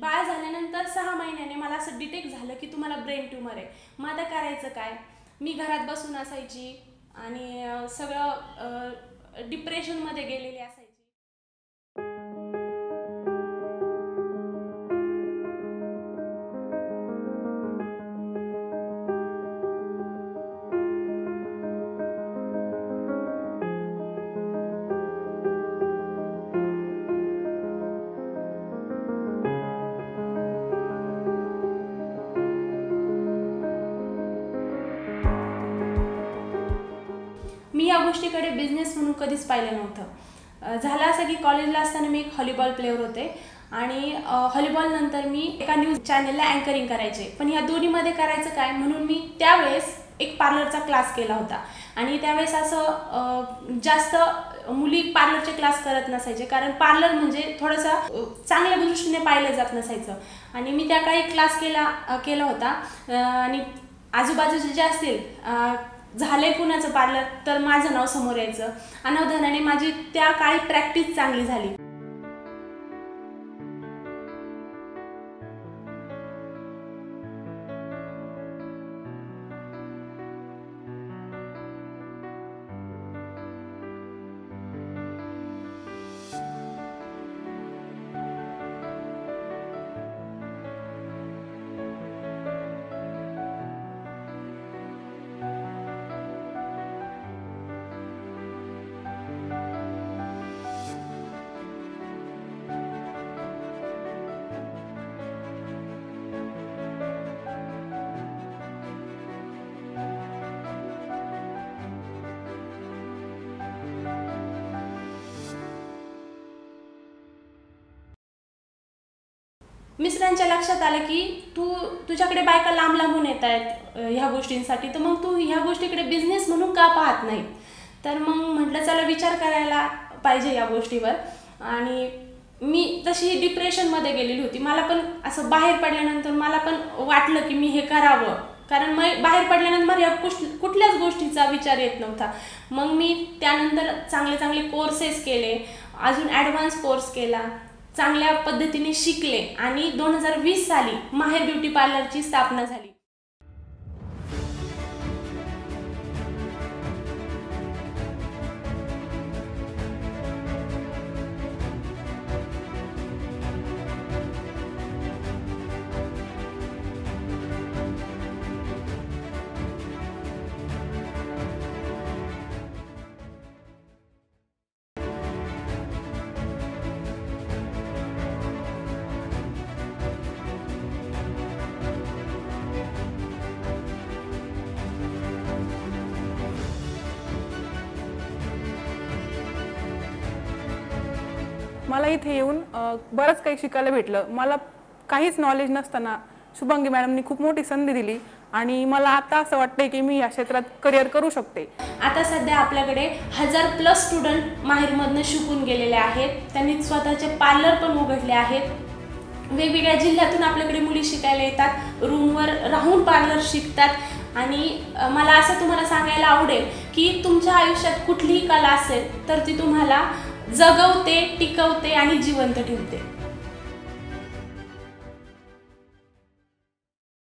बाळ झाल्यानंतर 6 महिन्याने मला असं डिटेक्ट झालं की तुम्हाला ब्रेन ट्यूमर आहे. मग आता करायचं काय? मी घरात बसून असायची आणि सगळं डिप्रेशनमध्ये गेलेली असायची. मी या गोष्टीकडे बिझनेस म्हणून कधीच पाहिलं नव्हतं. झालं असं की कॉलेजला असताना मी एक व्हॉलीबॉल प्लेयर होते आणि व्हॉलीबॉल नंतर मी एका न्यूज चॅनलला अँकरिंग करायचे. पण ह्या दोन्हीमध्ये करायचं काय म्हणून मी त्यावेळेस एक पार्लरचा क्लास केला होता. आणि त्यावेळेस असं जास्त मुली पार्लरचे क्लास करत नसायचे, कारण पार्लर म्हणजे थोडंसं चांगल्या दृष्टीने पाहिलं जात नसायचं. आणि मी त्या काळी क्लास केला होता. आणि आजूबाजूचे जे असतील झालंय कुणाचं पार्लर तर माझं नाव समोर यायचं. अनावधानाने माझी त्या काळी प्रॅक्टिस चांगली झाली. मिस्टरांच्या लक्षात आलं की तुझ्याकडे बायका लांब लांबून येत आहेत ह्या गोष्टींसाठी, तर मग तू ह्या गोष्टीकडे बिझनेस म्हणून का पाहत नाही? तर मग म्हटलं चला विचार करायला पाहिजे या गोष्टीवर. आणि मी तशी डिप्रेशनमध्ये गेलेली होती. मला पण असं बाहेर पडल्यानंतर मला पण वाटलं की मी हे करावं, कारण मग बाहेर पडल्यानंतर मला या कुठल्याच गोष्टीचा विचार येत नव्हता. मग मी त्यानंतर चांगले चांगले कोर्सेस केले, अजून ॲडव्हान्स कोर्स केला, चांगल्या पद्धतीने शिकले आणि 2020 साली माहेर ब्युटी पार्लरची स्थापना झाली. मला इथे येऊन बरंच काही शिकायला भेटलं. मला काहीच नॉलेज नसताना शुभांगी मॅडमनी खूप मोठी संधी दिली आणि मला आता असं वाटतंय की मी या क्षेत्रात करिअर करू शकते. आता सध्या आपल्याकडे 1000+ स्टुडंट माहेरमधनं शिकून गेलेले आहेत. त्यांनी स्वतःचे पार्लर पण उघडले आहेत. वेगवेगळ्या जिल्ह्यातून आपल्याकडे मुली शिकायला येतात, रूमवर राहून पार्लर शिकतात. आणि मला असं तुम्हाला सांगायला आवडेल की तुमच्या आयुष्यात कुठलीही कला असेल तर ती तुम्हाला जगवते, टिकवते आणि जिवंत ठेवते.